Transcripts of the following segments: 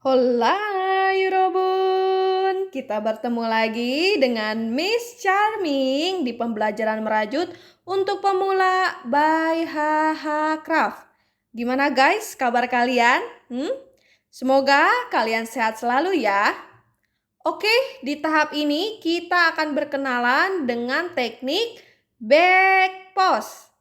Hola, Yurobun! Kita bertemu lagi dengan Miss Charming di pembelajaran merajut untuk pemula by HH Craft. Gimana guys kabar kalian? Semoga kalian sehat selalu ya. Oke, di tahap ini kita akan berkenalan dengan teknik back post.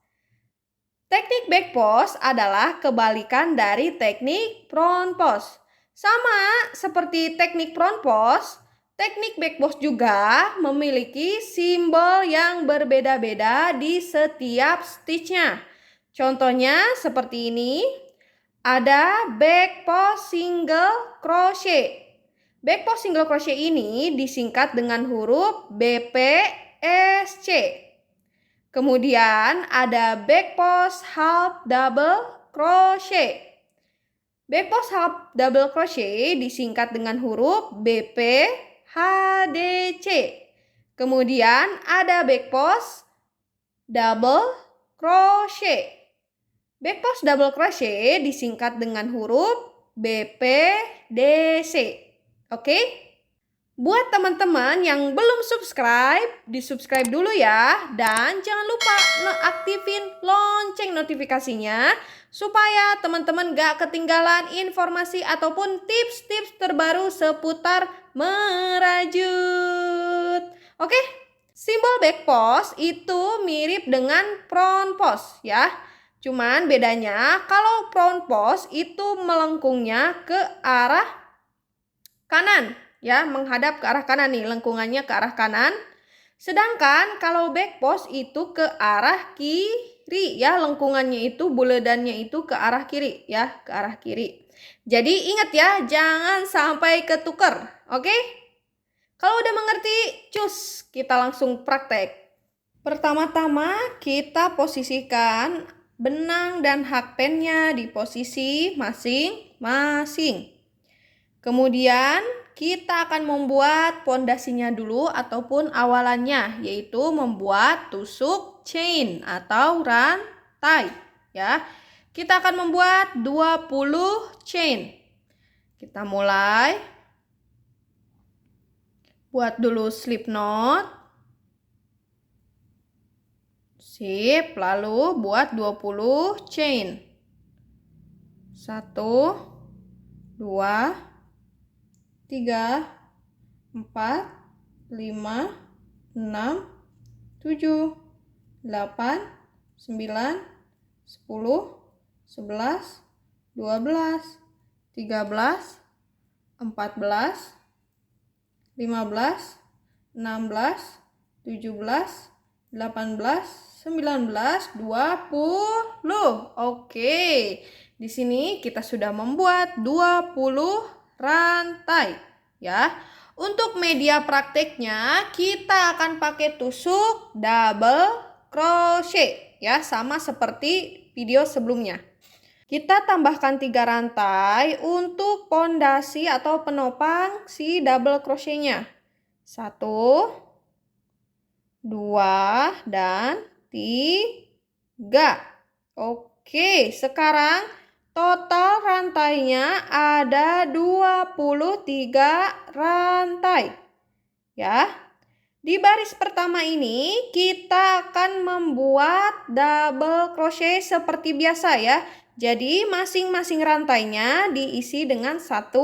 Teknik back post adalah kebalikan dari teknik front post. Sama seperti teknik front post, teknik back post juga memiliki simbol yang berbeda-beda di setiap stitchnya. Contohnya seperti ini, ada back post single crochet. Back post single crochet ini disingkat dengan huruf BPSC. Kemudian ada back post half double crochet. Back post half double crochet disingkat dengan huruf BPHDC. Kemudian ada back post double crochet. Back post double crochet disingkat dengan huruf BPDC. Oke? Buat teman-teman yang belum subscribe, di-subscribe dulu ya. Dan jangan lupa aktifin lonceng notifikasinya supaya teman-teman gak ketinggalan informasi ataupun tips-tips terbaru seputar merajut. Oke? Simbol back post itu mirip dengan front post ya. Cuman bedanya kalau front post itu melengkungnya ke arah kanan. Ya, menghadap ke arah kanan nih, lengkungannya ke arah kanan. Sedangkan kalau back post itu ke arah kiri ya, lengkungannya itu, buledannya itu ke arah kiri ya, ke arah kiri. Jadi ingat ya, jangan sampai ketuker, oke? Kalau udah mengerti, cus, kita langsung praktek. Pertama-tama kita posisikan benang dan hakpennya di posisi masing-masing. Kemudian kita akan membuat pondasinya dulu ataupun awalannya, yaitu membuat tusuk chain atau rantai ya. Kita akan membuat 20 chain. Kita mulai buat dulu slip knot. Sip, lalu buat 20 chain. 1 2 3, 4, 5, 6, 7, 8, 9, 10, 11, 12, 13, 14, 15, 16, 17, 18, 19, 20. Oke. Di sini kita sudah membuat 20 rantai ya. Untuk media prakteknya kita akan pakai tusuk double crochet ya, sama seperti video sebelumnya. Kita tambahkan 3 rantai untuk pondasi atau penopang si double crochetnya. 1 2 dan 3. Oke, sekarang total rantainya ada 23 rantai. Ya. Di baris pertama ini kita akan membuat double crochet seperti biasa ya. Jadi masing-masing rantainya diisi dengan 1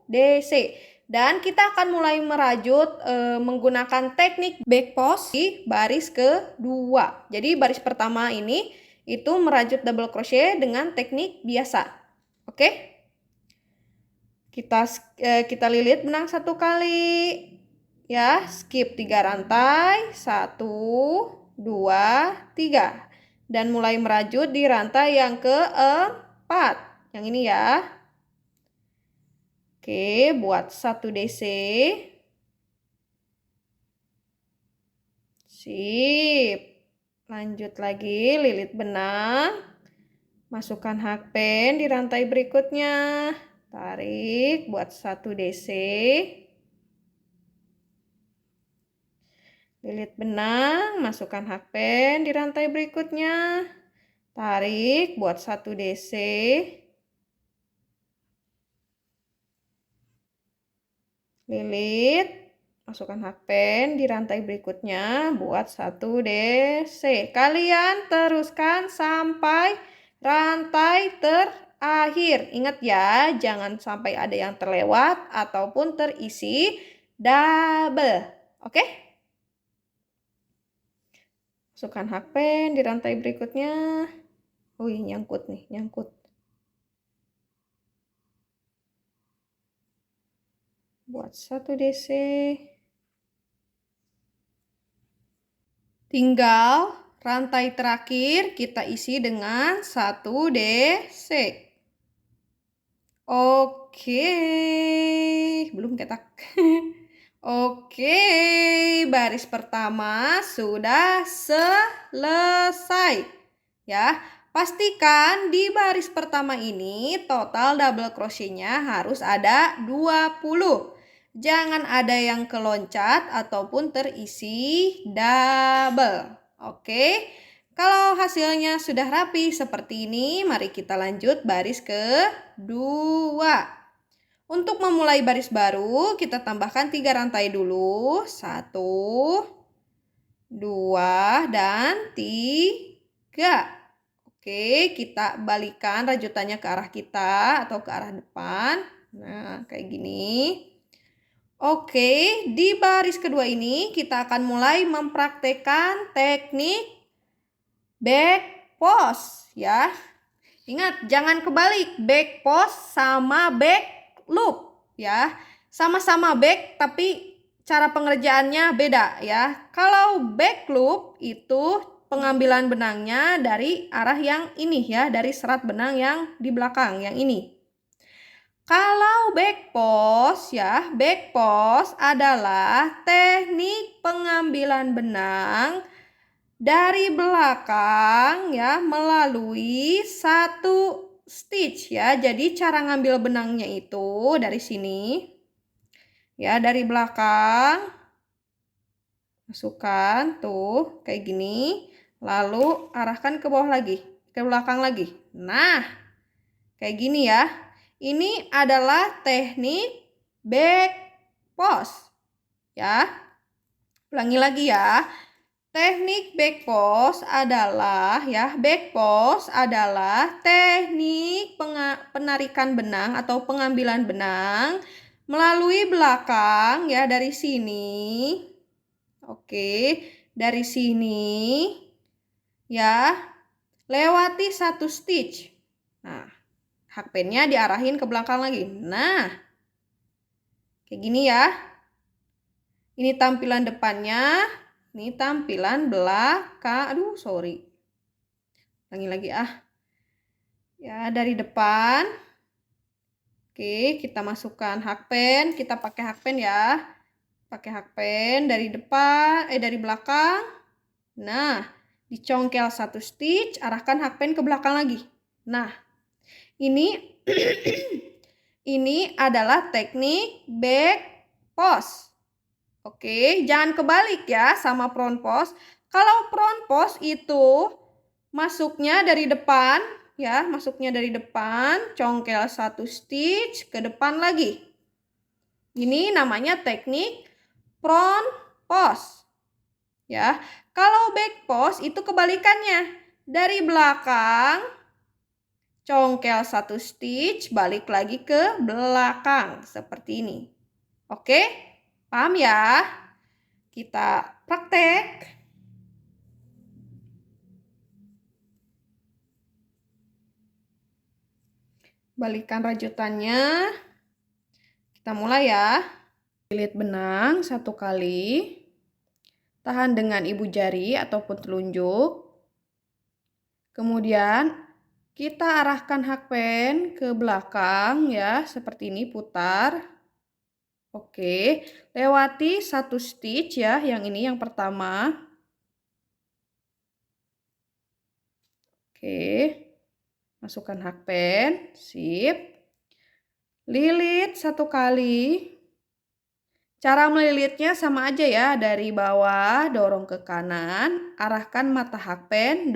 DC. Dan kita akan mulai merajut menggunakan teknik back post di baris kedua. Jadi baris pertama ini itu merajut double crochet dengan teknik biasa. Oke? Kita lilit benang 1 kali. Ya, skip 3 rantai. 1 2 3. Dan mulai merajut di rantai yang keempat. Yang ini ya. Oke, buat 1 DC. Sip. Lanjut lagi, lilit benang. Masukkan hakpen di rantai berikutnya. Tarik buat 1 DC. Lilit benang, masukkan hakpen di rantai berikutnya. Tarik buat 1 DC. Lilit, masukkan hakpen di rantai berikutnya, buat 1 DC. Kalian teruskan sampai rantai terakhir. Ingat ya, jangan sampai ada yang terlewat ataupun terisi double. Oke? Masukkan hakpen di rantai berikutnya. Wih, nyangkut nih, nyangkut. Buat 1 DC. Tinggal rantai terakhir kita isi dengan 1 DC. Oke, belum ketak. Oke, baris pertama sudah selesai. Ya, pastikan di baris pertama ini total double crochetnya harus ada 20. Jangan ada yang keloncat ataupun terisi double. Oke, kalau hasilnya sudah rapi seperti ini, mari kita lanjut baris kedua. Untuk memulai baris baru, kita tambahkan 3 rantai dulu. 1, 2, dan 3. Oke, kita balikan rajutannya ke arah kita atau ke arah depan. Nah, kayak gini. Oke, di baris kedua ini kita akan mulai mempraktekkan teknik back post ya. Ingat, jangan kebalik, back post sama back loop ya. Sama-sama back tapi cara pengerjaannya beda ya. Kalau back loop itu pengambilan benangnya dari arah yang ini ya, dari serat benang yang di belakang, yang ini. Kalau back post ya, back post adalah teknik pengambilan benang dari belakang ya melalui 1 stitch ya. Jadi cara ngambil benangnya itu dari sini ya, dari belakang. Masukkan tuh kayak gini, lalu arahkan ke bawah lagi, ke belakang lagi. Nah, kayak gini ya. Ini adalah teknik back post ya. Ulangi lagi ya. Teknik back post adalah ya, back post adalah teknik penarikan benang atau pengambilan benang melalui belakang ya, dari sini. Oke, dari sini ya, lewati 1 stitch. Nah, hakpennya diarahin ke belakang lagi. Nah, kayak gini ya. Ini tampilan depannya, ini tampilan belakang. Aduh, sorry. Ulangi lagi ah. Ya, dari depan. Oke, kita masukkan hakpen. Kita pakai hakpen ya. Pakai hakpen dari depan, dari belakang. Nah, dicongkel 1 stitch, arahkan hakpen ke belakang lagi. Nah, ini ini adalah teknik back post. Oke, jangan kebalik ya sama front post. Kalau front post itu masuknya dari depan ya, masuknya dari depan, congkel 1 stitch ke depan lagi. Ini namanya teknik front post. Ya, kalau back post itu kebalikannya. Dari belakang congkel 1 stitch, balik lagi ke belakang seperti ini. Oke? Paham ya? Kita praktek. Balikan rajutannya. Kita mulai ya. Lilit benang 1 kali. Tahan dengan ibu jari ataupun telunjuk. Kemudian kita arahkan hakpen ke belakang ya, seperti ini, putar. Oke, lewati 1 stitch ya, yang ini yang pertama. Oke, masukkan hakpen, sip. Lilit 1 kali. Cara melilitnya sama aja ya, dari bawah dorong ke kanan, arahkan mata hakpen,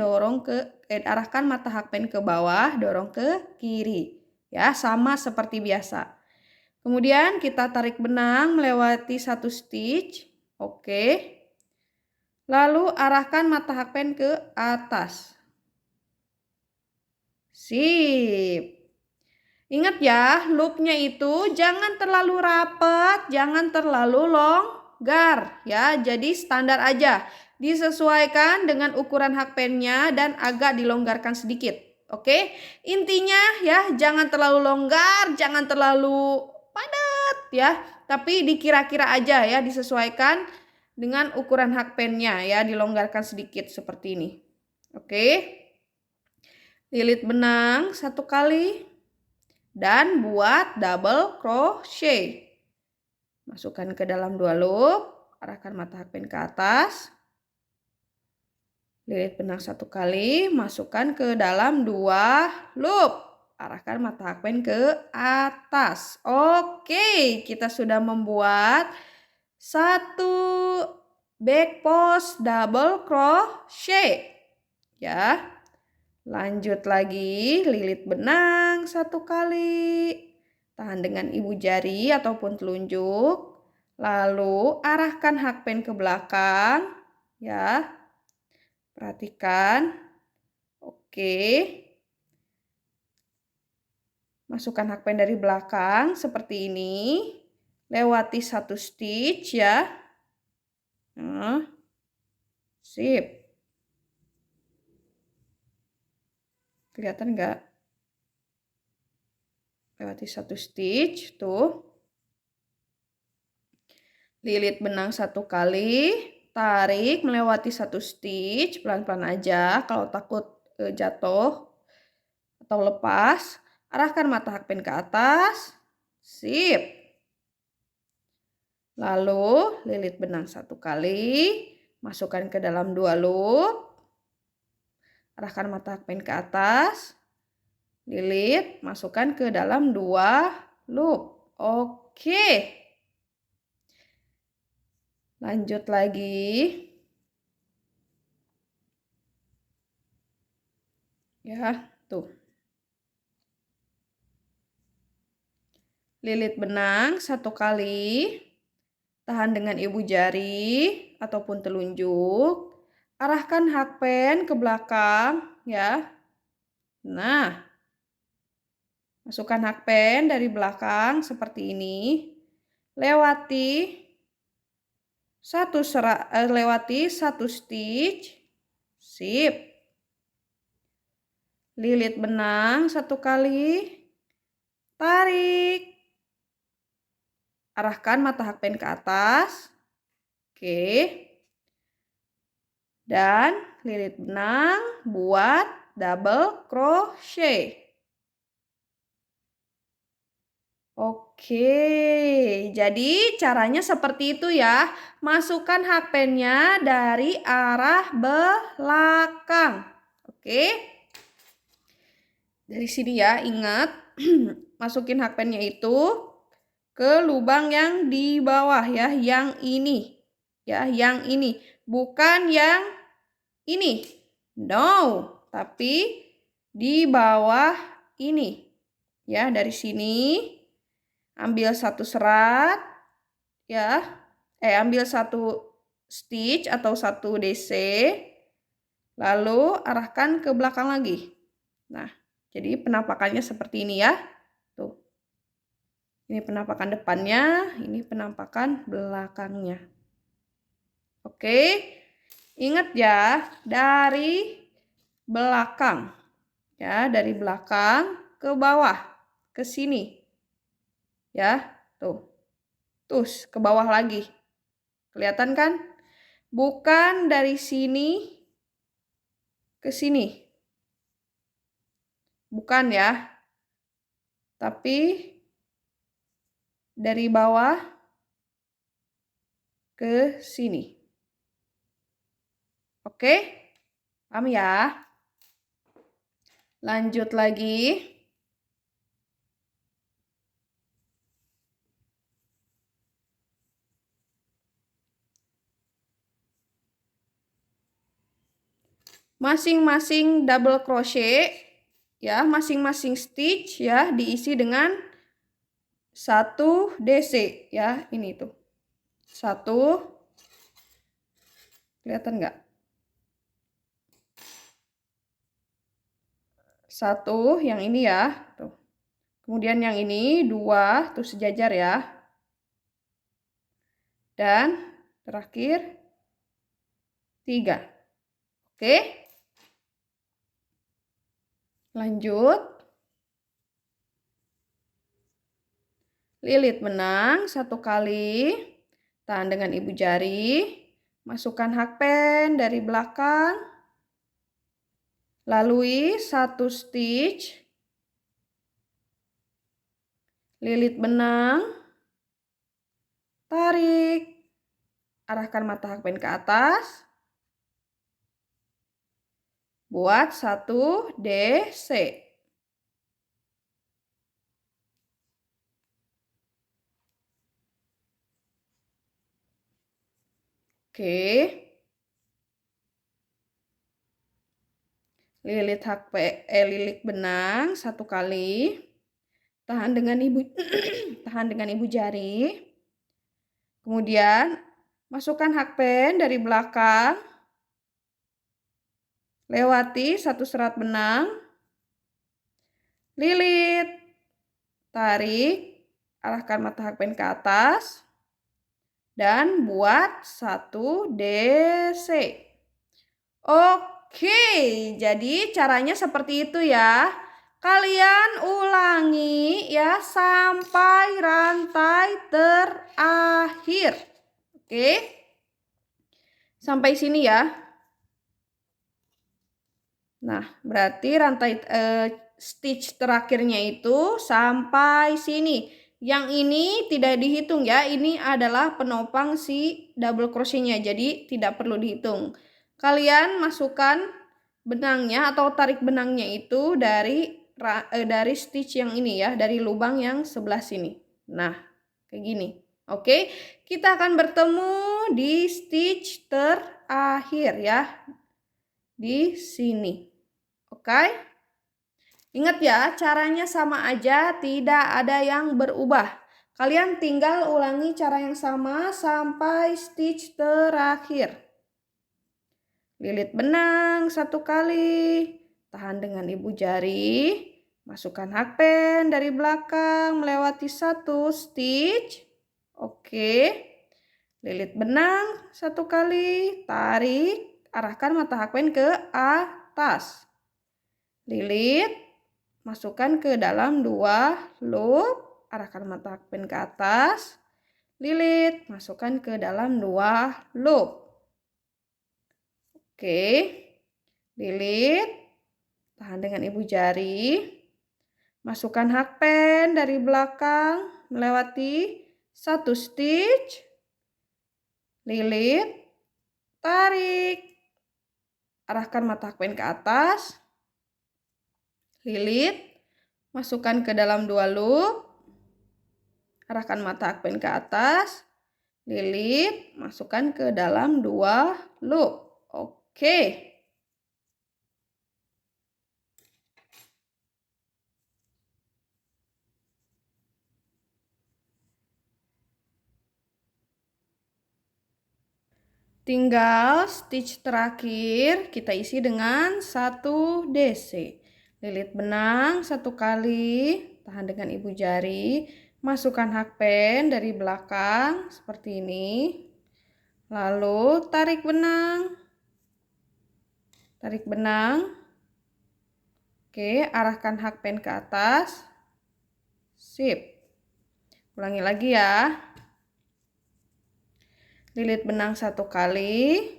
arahkan mata hakpen ke bawah, dorong ke kiri. Ya, sama seperti biasa. Kemudian kita tarik benang melewati 1 stitch. Oke. Lalu arahkan mata hakpen ke atas. Sip. Ingat ya, loopnya itu jangan terlalu rapat, jangan terlalu longgar ya. Jadi standar aja. Disesuaikan dengan ukuran hakpennya dan agak dilonggarkan sedikit. Oke? Intinya ya, jangan terlalu longgar, jangan terlalu padat ya. Tapi dikira-kira aja ya, disesuaikan dengan ukuran hakpennya ya, dilonggarkan sedikit seperti ini. Oke? Lilit benang 1 kali. Dan buat double crochet. Masukkan ke dalam 2 loop, arahkan mata hakpen ke atas. Lilit benang 1 kali, masukkan ke dalam 2 loop. Arahkan mata hakpen ke atas. Oke, kita sudah membuat 1 back post double crochet. Ya. Lanjut lagi, lilit benang 1 kali. Tahan dengan ibu jari ataupun telunjuk. Lalu arahkan hakpen ke belakang. Ya. Perhatikan. Oke. Masukkan hakpen dari belakang seperti ini. Lewati 1 stitch ya. Nah. Sip. Kelihatan nggak? Lewati 1 stitch, tuh. Lilit benang 1 kali, tarik melewati 1 stitch, pelan-pelan aja kalau takut jatuh atau lepas. Arahkan mata hakpen ke atas. Sip. Lalu lilit benang 1 kali, masukkan ke dalam 2 loop. Arahkan mata hakpen ke atas. Lilit, masukkan ke dalam 2 loop. Oke. Lanjut lagi. Ya, tuh. Lilit benang 1 kali. Tahan dengan ibu jari ataupun telunjuk. Arahkan hakpen ke belakang ya. Nah. Masukkan hakpen dari belakang seperti ini. Lewati 1 stitch. Sip. Lilit benang 1 kali. Tarik. Arahkan mata hakpen ke atas. Oke. Dan lilit benang buat double crochet. Oke, jadi caranya seperti itu ya. Masukkan hakpennya dari arah belakang. Oke. Dari sini ya, ingat masukin hakpennya itu ke lubang yang di bawah ya, yang ini. Ya, yang ini, bukan yang ini. No, tapi di bawah ini. Ya, dari sini ambil 1 serat ya. Ambil 1 stitch atau 1 DC. Lalu arahkan ke belakang lagi. Nah, jadi penampakannya seperti ini ya. Tuh. Ini penampakan depannya, ini penampakan belakangnya. Oke. Ingat ya, dari belakang. Ya, dari belakang ke bawah, ke sini. Ya, tuh. Terus ke bawah lagi. Kelihatan kan? Bukan dari sini ke sini. Bukan ya. Tapi dari bawah ke sini. Oke? Paham ya? Lanjut lagi. Masing-masing double crochet ya, masing-masing stitch ya diisi dengan 1 DC ya, ini tuh. 1, kelihatan nggak? 1 yang ini ya, tuh. Kemudian yang ini 2 tuh sejajar ya. Dan terakhir 3. Oke. Lanjut. Lilit benang 1 kali. Tahan dengan ibu jari. Masukkan hakpen dari belakang. Lalui 1 stitch. Lilit benang. Tarik. Arahkan mata hakpen ke atas. Buat 1 DC. Oke. Lilit benang 1 kali. Tahan dengan ibu jari. Kemudian masukkan hakpen dari belakang. Lewati 1 serat benang. Lilit. Tarik. Arahkan mata hakpen ke atas. Dan buat 1 DC. Oke, jadi caranya seperti itu ya. Kalian ulangi ya sampai rantai terakhir. Oke. Sampai sini ya. Nah, berarti rantai stitch terakhirnya itu sampai sini. Yang ini tidak dihitung ya. Ini adalah penopang si double crochetnya. Jadi tidak perlu dihitung. Kalian masukkan benangnya atau tarik benangnya itu dari stitch yang ini ya. Dari lubang yang sebelah sini. Nah, kayak gini. Oke, kita akan bertemu di stitch terakhir ya. Di sini. Oke. Ingat ya, caranya sama aja, tidak ada yang berubah. Kalian tinggal ulangi cara yang sama sampai stitch terakhir. Lilit benang 1 kali. Tahan dengan ibu jari. Masukkan hakpen dari belakang melewati 1 stitch. Oke. Lilit benang 1 kali. Tarik. Arahkan mata hakpen ke atas. Lilit, masukkan ke dalam 2 loop, arahkan mata hakpen ke atas. Lilit, masukkan ke dalam 2 loop. Oke. Lilit, tahan dengan ibu jari. Masukkan hakpen dari belakang melewati 1 stitch. Lilit, tarik. Arahkan mata hakpen ke atas. Lilit, masukkan ke dalam 2 loop. Arahkan mata hakpen ke atas. Lilit, masukkan ke dalam 2 loop. Oke. Tinggal stitch terakhir kita isi dengan 1 DC. Lilit benang 1 kali, tahan dengan ibu jari, masukkan hakpen dari belakang seperti ini. Lalu tarik benang. Tarik benang. Oke, arahkan hakpen ke atas. Sip. Ulangi lagi ya. Lilit benang 1 kali.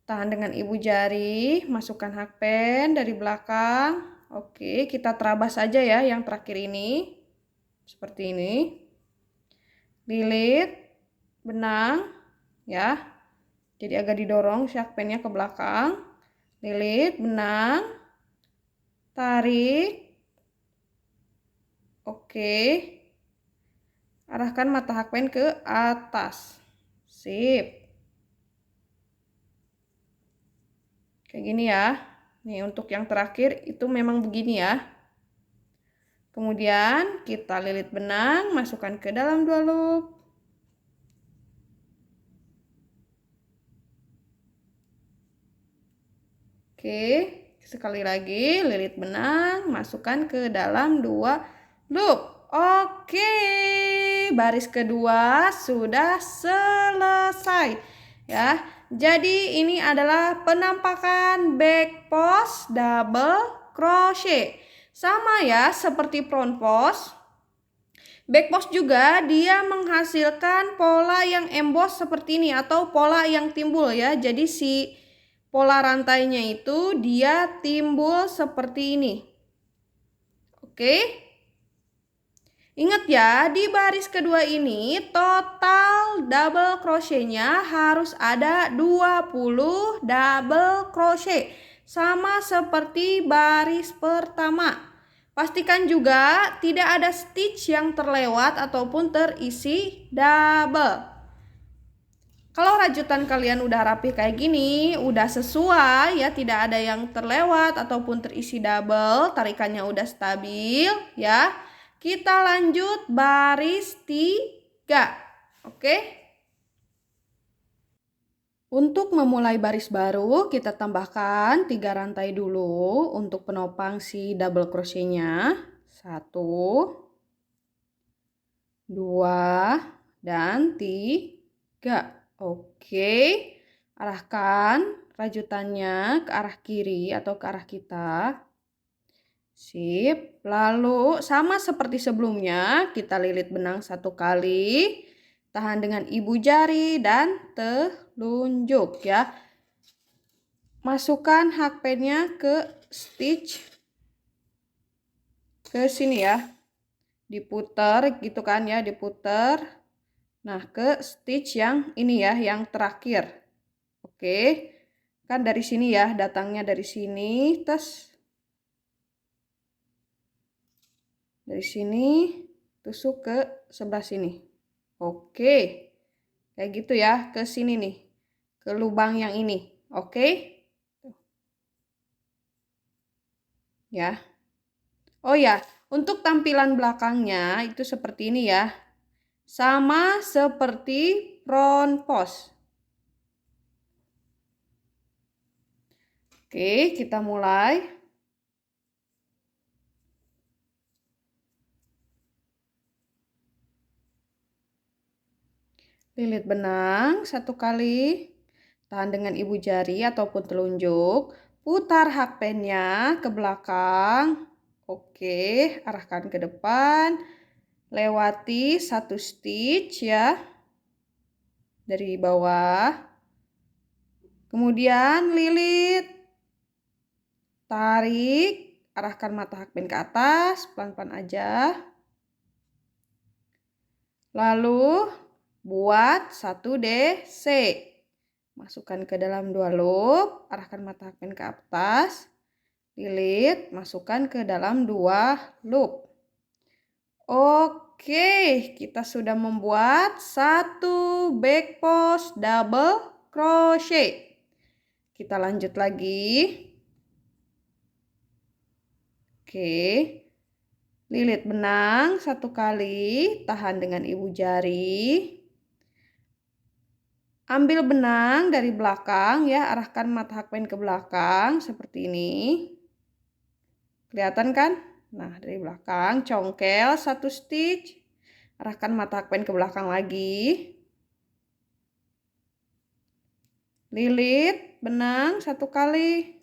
Tahan dengan ibu jari, masukkan hakpen dari belakang. Oke, kita terabas saja ya yang terakhir ini. Seperti ini. Lilit benang ya. Jadi agak didorong si hakpennya ke belakang. Lilit benang. Tarik. Oke. Arahkan mata hakpen ke atas. Sip. Kayak gini ya. Nih untuk yang terakhir itu memang begini ya. Kemudian kita lilit benang, masukkan ke dalam 2 loop. Oke, sekali lagi lilit benang, masukkan ke dalam 2 loop. Oke, baris kedua sudah selesai ya. Jadi ini adalah penampakan back post double crochet. Sama ya seperti front post. Back post juga dia menghasilkan pola yang emboss seperti ini atau pola yang timbul ya. Jadi si pola rantainya itu dia timbul seperti ini. Oke. Ingat ya, di baris kedua ini total double crochetnya harus ada 20 double crochet. Sama seperti baris pertama. Pastikan juga tidak ada stitch yang terlewat ataupun terisi double. Kalau rajutan kalian udah rapi kayak gini, udah sesuai ya, tidak ada yang terlewat ataupun terisi double, tarikannya udah stabil ya. Kita lanjut baris 3. Oke. Untuk memulai baris baru, kita tambahkan 3 rantai dulu untuk penopang si double crochetnya. 1, 2, dan 3. Oke, arahkan rajutannya ke arah kiri atau ke arah kita. Sip, lalu sama seperti sebelumnya, kita lilit benang 1 kali, tahan dengan ibu jari dan telunjuk ya. Masukkan hakpennya ke stitch ke sini ya. Diputar gitu kan ya, diputar. Nah, ke stitch yang ini ya, yang terakhir. Oke. Kan dari sini ya, datangnya dari sini, terus dari sini tusuk ke sebelah sini. Oke. Kayak gitu ya, ke sini nih. Ke lubang yang ini. Oke. Ya. Oh ya, untuk tampilan belakangnya itu seperti ini ya. Sama seperti front post. Oke, kita mulai. Lilit benang 1 kali. Tahan dengan ibu jari ataupun telunjuk. Putar hakpennya ke belakang. Oke, arahkan ke depan. Lewati 1 stitch ya. Dari bawah. Kemudian lilit. Tarik. Arahkan mata hakpen ke atas. Pelan-pelan aja. Lalu buat 1 DC. Masukkan ke dalam 2 loop. Arahkan mata hakpen ke atas. Lilit. Masukkan ke dalam 2 loop. Oke, kita sudah membuat 1 back post double crochet. Kita lanjut lagi. Oke. Lilit benang 1 kali, tahan dengan ibu jari. Ambil benang dari belakang ya, arahkan mata hakpen ke belakang seperti ini. Kelihatan kan? Nah, dari belakang congkel 1 stitch. Arahkan mata hakpen ke belakang lagi. Lilit benang 1 kali.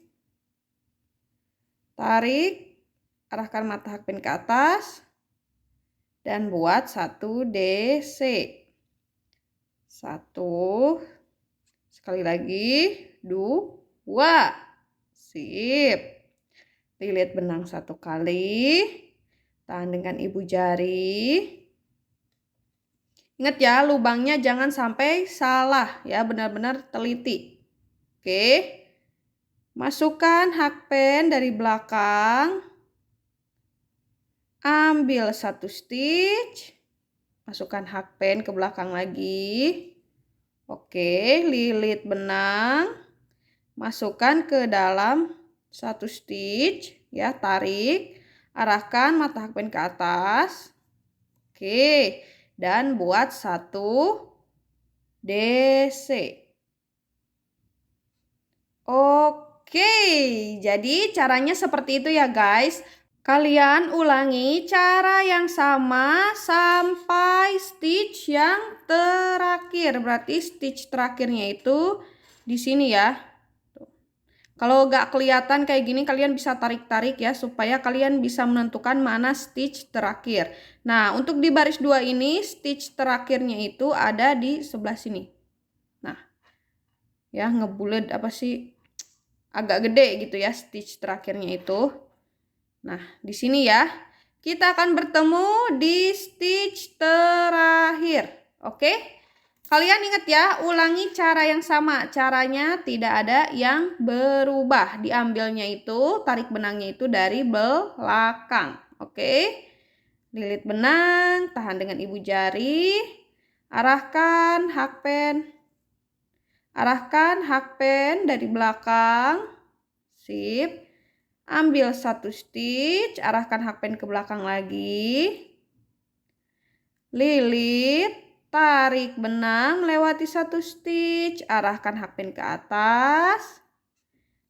Tarik, arahkan mata hakpen ke atas. Dan buat 1 DC. 1. Sekali lagi, 2. Sip. Lilit benang 1 kali. Tahan dengan ibu jari. Ingat ya, lubangnya jangan sampai salah ya, benar-benar teliti. Oke. Masukkan hakpen dari belakang. Ambil 1 stitch. Masukkan hakpen ke belakang lagi. Oke, lilit benang. Masukkan ke dalam 1 stitch ya, tarik. Arahkan mata hakpen ke atas. Oke, dan buat 1 DC. Oke, jadi caranya seperti itu ya guys. Kalian ulangi cara yang sama sampai stitch yang terakhir. Berarti stitch terakhirnya itu di sini ya. Kalau nggak kelihatan kayak gini, kalian bisa tarik-tarik ya, supaya kalian bisa menentukan mana stitch terakhir. Nah, untuk di baris 2 ini, stitch terakhirnya itu ada di sebelah sini. Nah, ya ngebulet apa sih, agak gede gitu ya stitch terakhirnya itu. Nah, di sini ya, kita akan bertemu di stitch terakhir. Oke? Kalian ingat ya, ulangi cara yang sama. Caranya tidak ada yang berubah. Diambilnya itu, tarik benangnya itu dari belakang. Oke? Lilit benang, tahan dengan ibu jari. Arahkan hakpen. Arahkan hakpen dari belakang. Sip. Ambil 1 stitch, arahkan hakpen ke belakang lagi. Lilit, tarik benang, lewati 1 stitch, arahkan hakpen ke atas.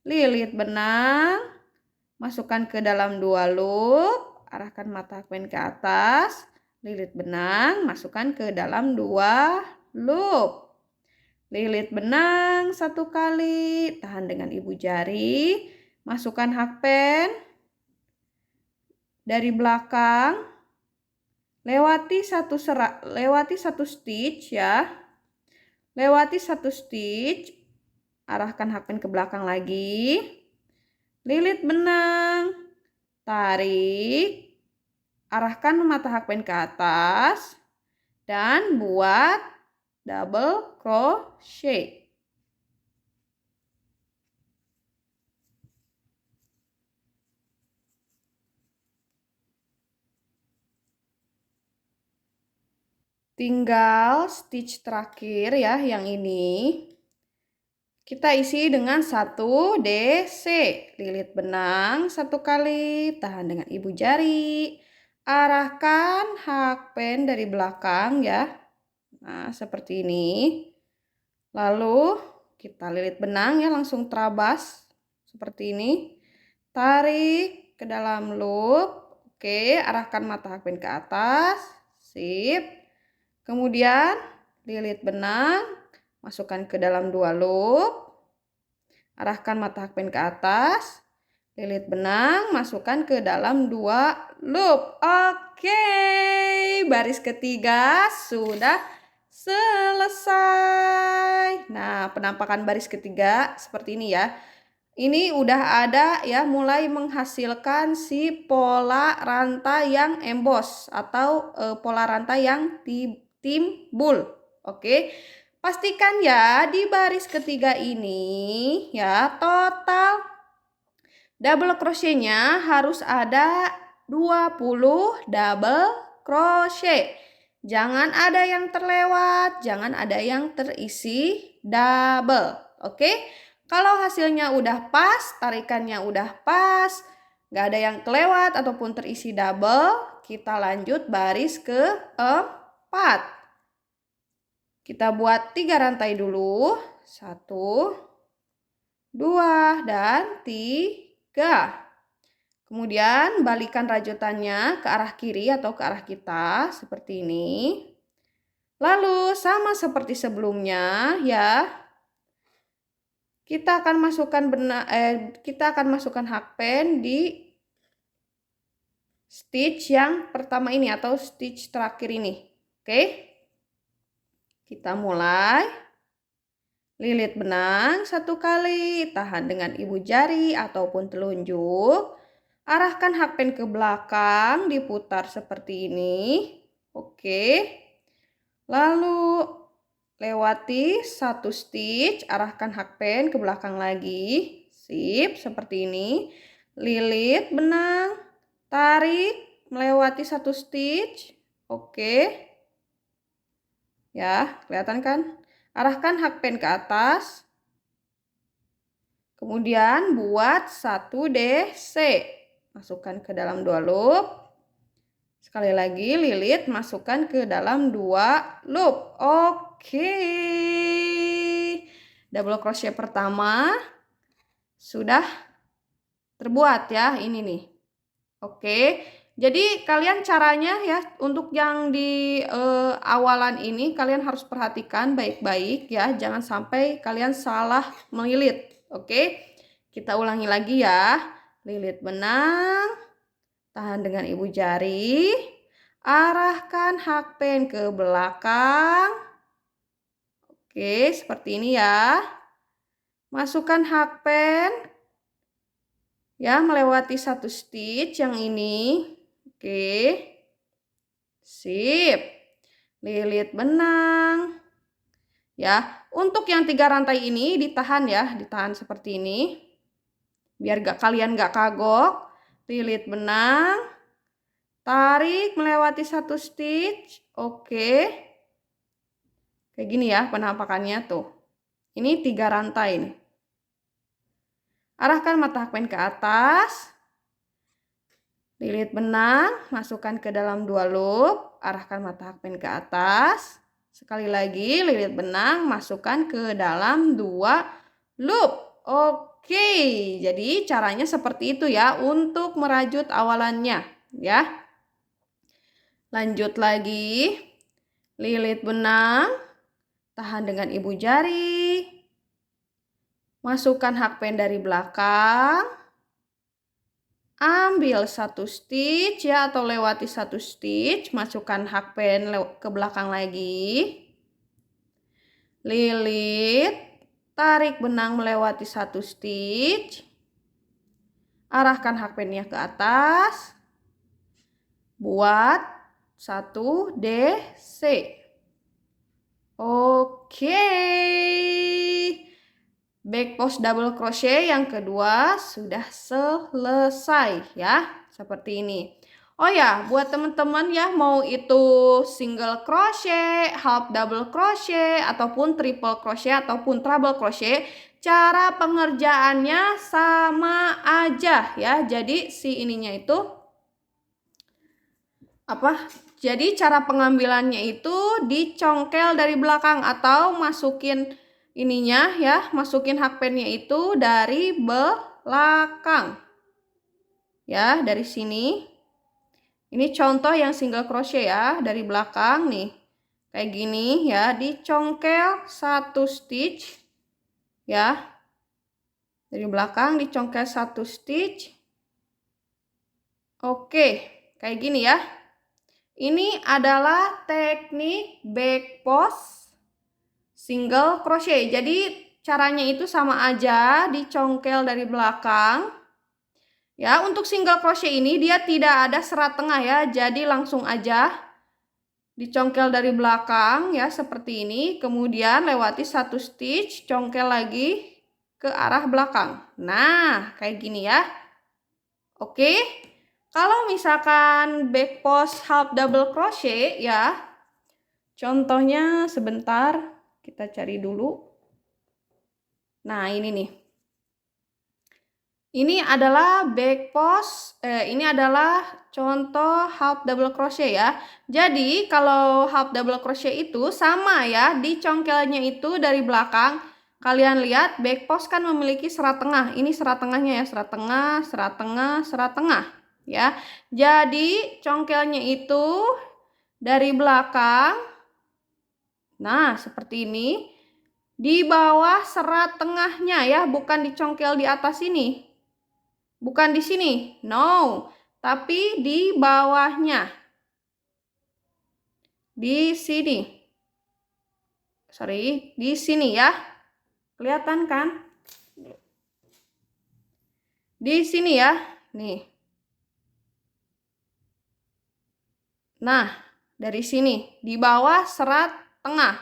Lilit benang, masukkan ke dalam 2 loop, arahkan mata hakpen ke atas. Lilit benang, masukkan ke dalam 2 loop. Lilit benang 1 kali, tahan dengan ibu jari. Masukkan hakpen dari belakang, lewati 1 stitch ya. Lewati 1 stitch, arahkan hakpen ke belakang lagi. Lilit benang, tarik, arahkan mata hakpen ke atas dan buat double crochet. Tinggal stitch terakhir ya, yang ini. Kita isi dengan 1 DC. Lilit benang 1 kali, tahan dengan ibu jari. Arahkan hakpen dari belakang ya. Nah, seperti ini. Lalu kita lilit benang ya, langsung terabas seperti ini. Tarik ke dalam loop. Oke, arahkan mata hakpen ke atas. Sip. Kemudian lilit benang, masukkan ke dalam 2 loop, arahkan mata hakpen ke atas, lilit benang, masukkan ke dalam 2 loop. Oke, baris ketiga sudah selesai. Nah, penampakan baris ketiga seperti ini ya. Ini udah ada ya, mulai menghasilkan si pola rantai yang emboss atau pola rantai yang timbul. Oke. Pastikan ya di baris ketiga ini ya, total double crochetnya harus ada 20 double crochet. Jangan ada yang terlewat, jangan ada yang terisi double. Oke. Kalau hasilnya udah pas, tarikannya udah pas, nggak ada yang kelewat ataupun terisi double, kita lanjut baris keempat. Kita buat 3 rantai dulu. 1, 2, dan 3. Kemudian balikan rajutannya ke arah kiri atau ke arah kita seperti ini. Lalu sama seperti sebelumnya ya. Kita akan masukkan hakpen di stitch yang pertama ini atau stitch terakhir ini. Oke. Kita mulai. Lilit benang 1 kali, tahan dengan ibu jari ataupun telunjuk. Arahkan hakpen ke belakang, diputar seperti ini. Oke. Lalu lewati 1 stitch, arahkan hakpen ke belakang lagi. Sip, seperti ini. Lilit benang, tarik, melewati 1 stitch. Oke. Ya, kelihatan kan? Arahkan hakpen ke atas. Kemudian buat 1 DC. masukkan ke dalam 2 loop. Sekali lagi lilit, masukkan ke dalam 2 loop. Oke. Double crochet pertama sudah terbuat ya, ini nih. Oke. Jadi kalian caranya ya untuk yang di awalan ini kalian harus perhatikan baik-baik ya, jangan sampai kalian salah melilit. Oke. Kita ulangi lagi ya. Lilit benang, tahan dengan ibu jari, arahkan hakpen ke belakang. Oke, seperti ini ya. Masukkan hakpen ya melewati 1 stitch yang ini. Oke. Sip. Lilit benang. Ya, untuk yang 3 rantai ini ditahan ya, ditahan seperti ini. Biar kalian gak kagok. Lilit benang. Tarik melewati 1 stitch. Oke. Kayak gini ya penampakannya tuh. Ini 3 rantai nih. Arahkan mata hakpen ke atas. Lilit benang, masukkan ke dalam 2 loop, arahkan mata hakpen ke atas. Sekali lagi lilit benang, masukkan ke dalam 2 loop. Oke, jadi caranya seperti itu ya untuk merajut awalannya ya. Lanjut lagi. Lilit benang, tahan dengan ibu jari. Masukkan hakpen dari belakang. Ambil 1 stitch ya atau lewati 1 stitch, masukkan hakpen ke belakang lagi. Lilit, tarik benang melewati 1 stitch. Arahkan hakpennya ke atas. Buat 1 DC. Oke. Back post double crochet yang kedua sudah selesai ya, seperti ini. Oh ya, buat teman-teman ya mau itu single crochet, half double crochet, ataupun triple crochet, ataupun treble crochet, cara pengerjaannya sama aja ya. Jadi si ininya itu Jadi cara pengambilannya itu dicongkel dari belakang atau masukin ininya ya, masukin hakpennya itu dari belakang. Ya, dari sini. Ini contoh yang single crochet ya, dari belakang nih. Kayak gini ya, dicongkel 1 stitch. Ya. Dari belakang dicongkel 1 stitch. Oke, kayak gini ya. Ini adalah teknik back post single crochet. Jadi caranya itu sama aja, dicongkel dari belakang. Ya, untuk single crochet ini dia tidak ada serat tengah ya. Jadi langsung aja dicongkel dari belakang ya seperti ini. Kemudian lewati 1 stitch, congkel lagi ke arah belakang. Nah, kayak gini ya. Oke. Kalau misalkan back post half double crochet ya, contohnya sebentar kita cari dulu. Nah, ini nih. Ini adalah back post, ini adalah contoh half double crochet ya. Jadi kalau half double crochet itu sama ya, dicongkelnya itu dari belakang. Kalian lihat back post kan memiliki serat tengah. Ini serat tengahnya ya, serat tengah, serat tengah, serat tengah. Ya, jadi congkelnya itu dari belakang. Nah, seperti ini. Di bawah serat tengahnya ya, bukan dicongkel di atas ini. Bukan di sini. No, tapi di bawahnya. Di sini. Sorry, di sini ya. Kelihatan kan? Di sini ya. Nih. Nah, dari sini di bawah serat tengah.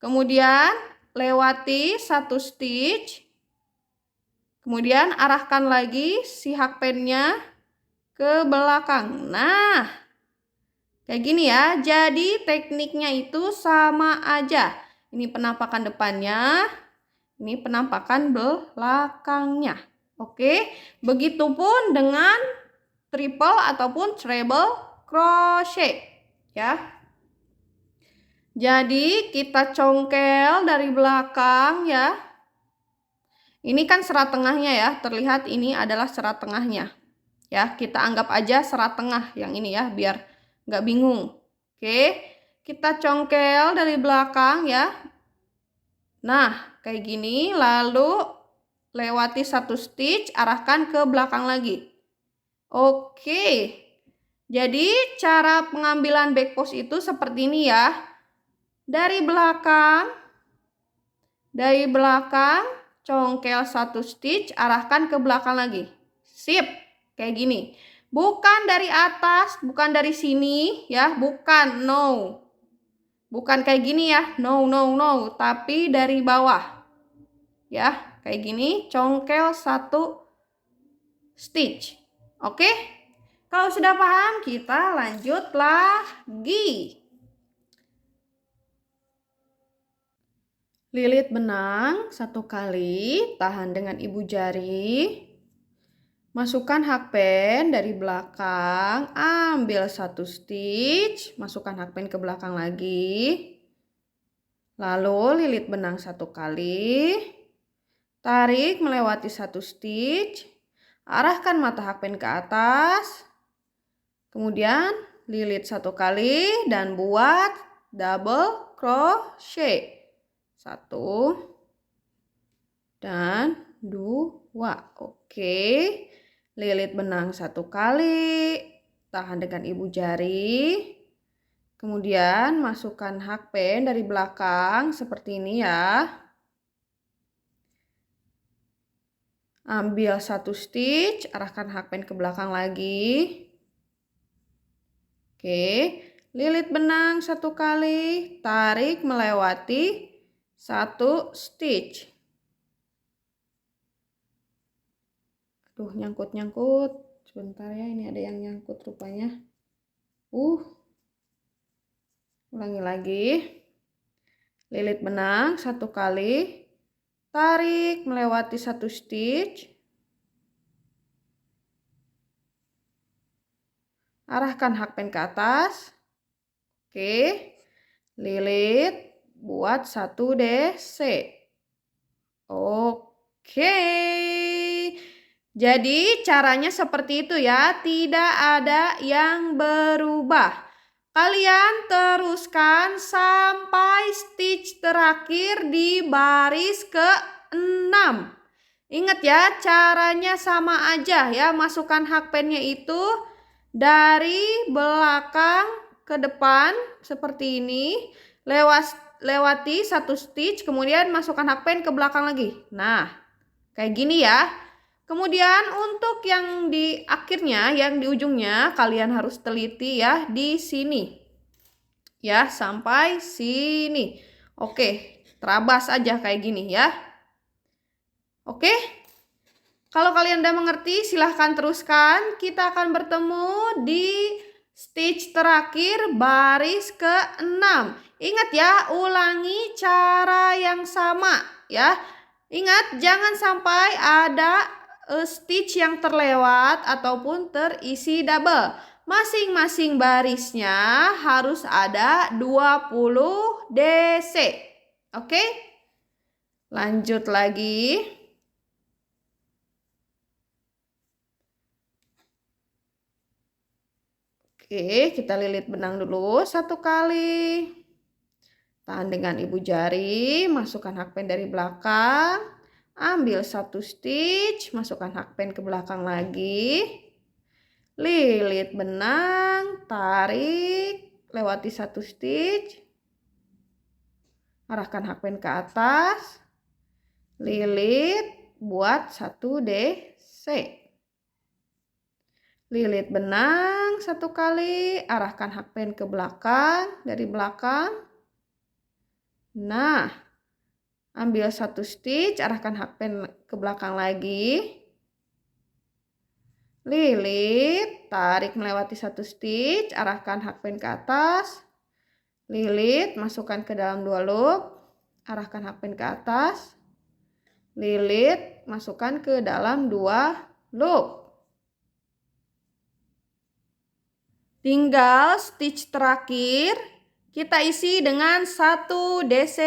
Kemudian lewati 1 stitch. Kemudian arahkan lagi si hakpennya ke belakang. Nah, kayak gini ya. Jadi tekniknya itu sama aja. Ini penampakan depannya, ini penampakan belakangnya. Oke, begitupun dengan triple ataupun treble crochet ya. Jadi kita congkel dari belakang ya. Ini kan serat tengahnya ya, terlihat ini adalah serat tengahnya. Ya, kita anggap aja serat tengah yang ini ya, biar nggak bingung. Oke, kita congkel dari belakang ya. Nah, kayak gini, lalu lewati satu stitch, arahkan ke belakang lagi. Oke, jadi cara pengambilan back post itu seperti ini ya. Dari belakang, congkel satu stitch, arahkan ke belakang lagi. Sip, kayak gini. Bukan dari atas, bukan dari sini ya, bukan, no. Bukan kayak gini ya, no, tapi dari bawah. Ya, kayak gini, congkel satu stitch. Oke? Kalau sudah paham, kita lanjut lagi. Lilit benang satu kali, tahan dengan ibu jari. Masukkan hakpen dari belakang, ambil satu stitch, masukkan hakpen ke belakang lagi. Lalu lilit benang satu kali, tarik melewati satu stitch, arahkan mata hakpen ke atas. Kemudian lilit satu kali dan buat double crochet. 1 dan 2. Oke. Lilit benang satu kali, tahan dengan ibu jari. Kemudian masukkan hakpen dari belakang seperti ini ya. Ambil satu stitch, arahkan hakpen ke belakang lagi. Oke, lilit benang satu kali, tarik melewati satu stitch. Aduh, nyangkut. Sebentar ya, ini ada yang nyangkut rupanya. Ulangi lagi. Lilit benang satu kali, tarik melewati satu stitch. Arahkan hakpen ke atas. Oke. Lilit. Buat satu DC. Oke. Jadi caranya seperti itu ya. Tidak ada yang berubah. Kalian teruskan sampai stitch terakhir di baris ke-6. Ingat ya, caranya sama aja ya. Masukkan hakpennya itu dari belakang ke depan seperti ini. Lewati satu stitch, kemudian masukkan hakpen ke belakang lagi. Nah, kayak gini ya. Kemudian untuk yang di akhirnya, yang di ujungnya, kalian harus teliti ya di sini. Ya, sampai sini. Oke, terabas aja kayak gini ya. Oke. Kalau kalian udah mengerti, silahkan teruskan. Kita akan bertemu di stitch terakhir baris ke-6. Ingat ya, ulangi cara yang sama ya. Ingat, jangan sampai ada stitch yang terlewat ataupun terisi double. Masing-masing barisnya harus ada 20 DC. Oke? Lanjut lagi. Oke, kita lilit benang dulu satu kali. Tahan dengan ibu jari, masukkan hakpen dari belakang. Ambil satu stitch, masukkan hakpen ke belakang lagi. Lilit benang, tarik, lewati satu stitch. Arahkan hakpen ke atas. Lilit, buat satu DC. Lilit benang satu kali, arahkan hakpen ke belakang, dari belakang. Nah, ambil satu stitch, arahkan hakpen ke belakang lagi. Lilit, tarik melewati satu stitch, arahkan hakpen ke atas. Lilit, masukkan ke dalam 2 loop, arahkan hakpen ke atas. Lilit, masukkan ke dalam 2 loop. Tinggal stitch terakhir kita isi dengan 1 DC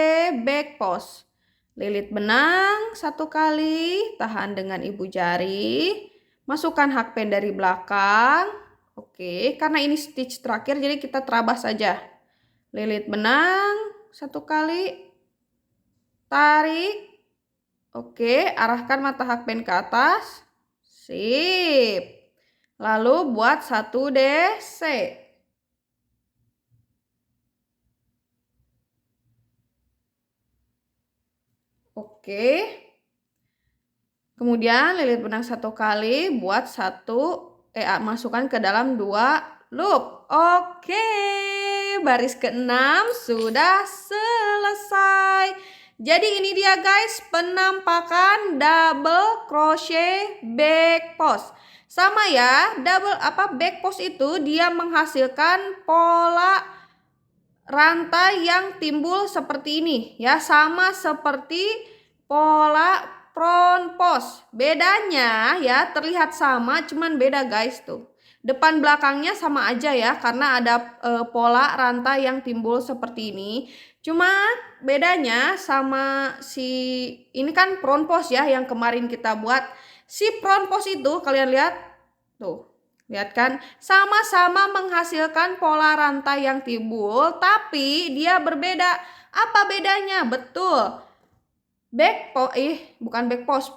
back post. Lilit benang 1 kali, tahan dengan ibu jari, masukkan hakpen dari belakang. Oke, karena ini stitch terakhir jadi kita terabas saja. Lilit benang 1 kali, tarik. Oke, arahkan mata hakpen ke atas. Sip. Lalu buat 1 DC. Oke. Kemudian lilit benang 1 kali, buat masukkan ke dalam 2 loop. Oke, baris ke-6 sudah selesai. Jadi ini dia guys penampakan double crochet back post. Sama ya, back post itu dia menghasilkan pola rantai yang timbul seperti ini ya, sama seperti pola front post. Bedanya ya, terlihat sama cuman beda guys tuh. Depan belakangnya sama aja ya, karena ada pola rantai yang timbul seperti ini. Cuma bedanya sama ini kan front post ya yang kemarin kita buat. Si front post itu kalian lihat tuh. Lihat kan, sama-sama menghasilkan pola rantai yang timbul, tapi dia berbeda. Apa bedanya? Betul.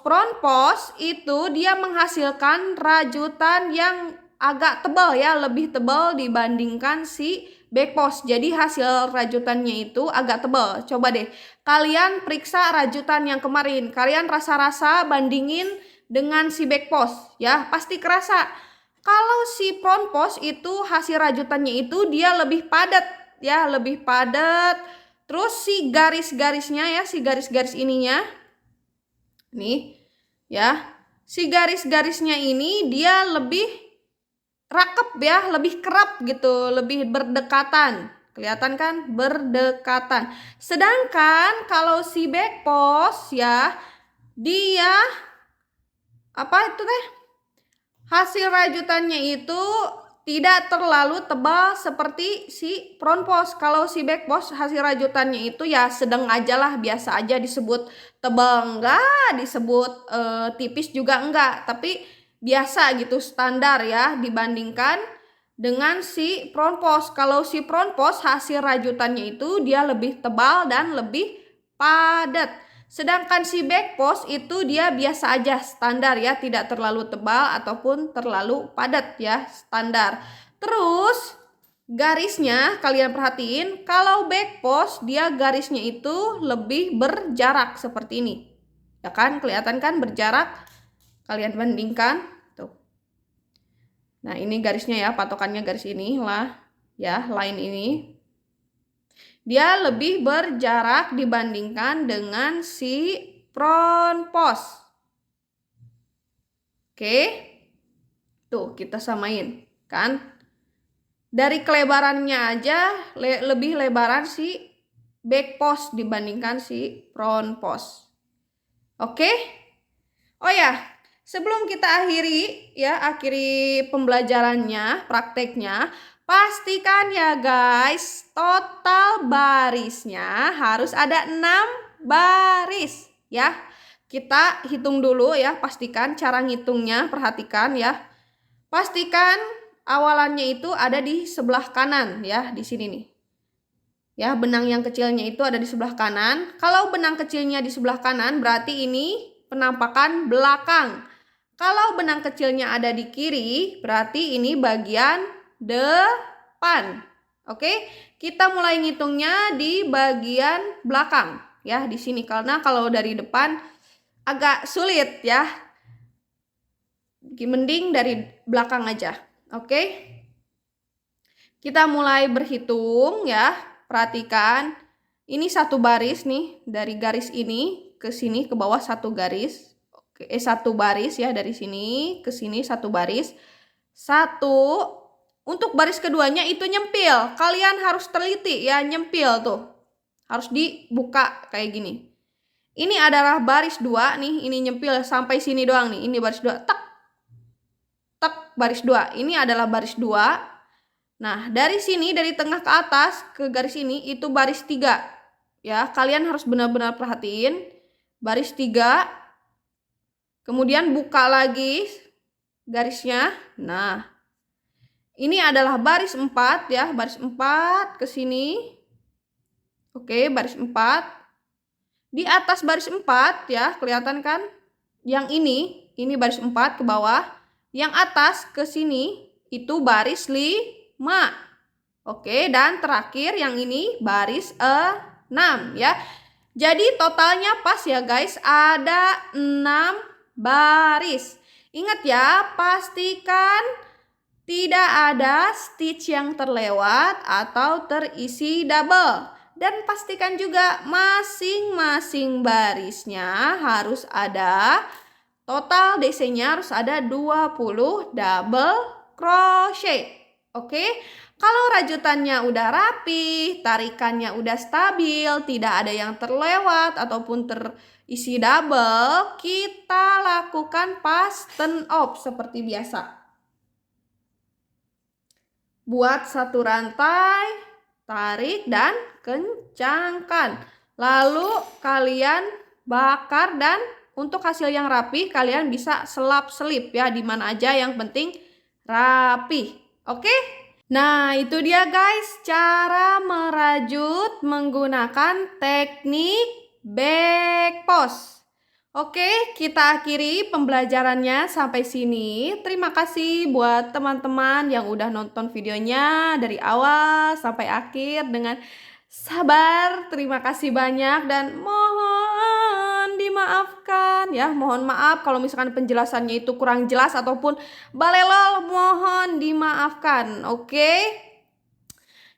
Front post itu dia menghasilkan rajutan yang agak tebal ya, lebih tebal dibandingkan si back post. Jadi hasil rajutannya itu agak tebal. Coba deh, kalian periksa rajutan yang kemarin. Kalian rasa-rasa bandingin dengan si back post ya, pasti kerasa. Kalau si front post itu hasil rajutannya itu dia lebih padat ya, lebih padat. Terus si garis-garisnya ya, si garis-garis ininya nih ya, si garis-garisnya ini dia lebih rakep ya, lebih kerap gitu, lebih berdekatan. Kelihatan kan? Berdekatan. Sedangkan kalau si back post ya, dia hasil rajutannya itu tidak terlalu tebal seperti si front post. Kalau si back post hasil rajutannya itu ya sedang aja lah, biasa aja, disebut tebal enggak, disebut tipis juga enggak, tapi biasa gitu, standar ya dibandingkan dengan si front post. Kalau si front post hasil rajutannya itu dia lebih tebal dan lebih padat. Sedangkan si back post itu dia biasa aja, standar ya, tidak terlalu tebal ataupun terlalu padat ya, standar. Terus garisnya kalian perhatiin, kalau back post dia garisnya itu lebih berjarak seperti ini. Ya kan, kelihatan kan berjarak? Kalian bandingkan tuh. Nah, ini garisnya ya, patokannya garis ini lah ya, line ini. Dia lebih berjarak dibandingkan dengan si front post. Oke. Tuh, kita samain kan. Dari kelebarannya aja lebih lebaran si back post dibandingkan si front post. Oke. Oh ya, sebelum kita akhiri pembelajarannya, prakteknya, pastikan ya guys, total barisnya harus ada 6 baris ya. Kita hitung dulu ya, pastikan cara ngitungnya, perhatikan ya. Pastikan awalannya itu ada di sebelah kanan ya, di sini nih. Ya, benang yang kecilnya itu ada di sebelah kanan. Kalau benang kecilnya di sebelah kanan berarti ini penampakan belakang. Kalau benang kecilnya ada di kiri berarti ini bagian depan. Oke, kita mulai ngitungnya di bagian belakang ya, di sini, karena kalau dari depan agak sulit ya. Mending dari belakang aja. Oke. Kita mulai berhitung ya. Perhatikan. Ini 1 baris nih, dari garis ini ke sini ke bawah 1 garis. Oke, 1 baris ya, dari sini ke sini 1 baris. 1. Untuk baris keduanya itu nyempil. Kalian harus teliti ya, nyempil tuh. Harus dibuka kayak gini. Ini adalah baris 2 nih, ini nyempil sampai sini doang nih. Ini baris 2. Tak. Tak, baris 2. Ini adalah baris 2. Nah, dari sini, dari tengah ke atas ke garis ini, itu baris 3. Ya, kalian harus benar-benar perhatiin. Baris 3. Kemudian buka lagi garisnya. Nah, ini adalah baris 4 ya, baris 4 ke sini. Oke, baris 4. Di atas baris 4 ya, kelihatan kan? Yang ini baris 4 ke bawah. Yang atas ke sini itu baris 5. Oke, dan terakhir yang ini baris 6 ya. Jadi totalnya pas ya guys, ada 6 baris. Ingat ya, pastikan tidak ada stitch yang terlewat atau terisi double. Dan pastikan juga masing-masing barisnya harus ada, total DC-nya harus ada 20 double crochet. Oke, kalau rajutannya udah rapi, tarikannya udah stabil, tidak ada yang terlewat ataupun terisi double, kita lakukan fasten off seperti biasa. Buat satu rantai, tarik dan kencangkan. Lalu kalian bakar dan untuk hasil yang rapi kalian bisa selap-selip ya, di mana aja, yang penting rapi. Oke? Nah, itu dia guys cara merajut menggunakan teknik back post. Oke, kita akhiri pembelajarannya sampai sini. Terima kasih buat teman-teman yang udah nonton videonya dari awal sampai akhir dengan sabar. Terima kasih banyak dan mohon dimaafkan ya. Mohon maaf kalau misalkan penjelasannya itu kurang jelas ataupun balelol, mohon dimaafkan. Oke?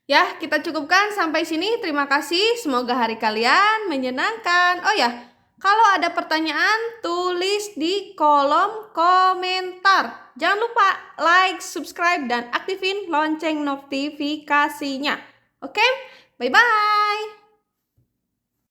Ya, kita cukupkan sampai sini. Terima kasih. Semoga hari kalian menyenangkan. Oh ya, kalau ada pertanyaan, tulis di kolom komentar. Jangan lupa like, subscribe, dan aktifin lonceng notifikasinya. Oke? Bye-bye.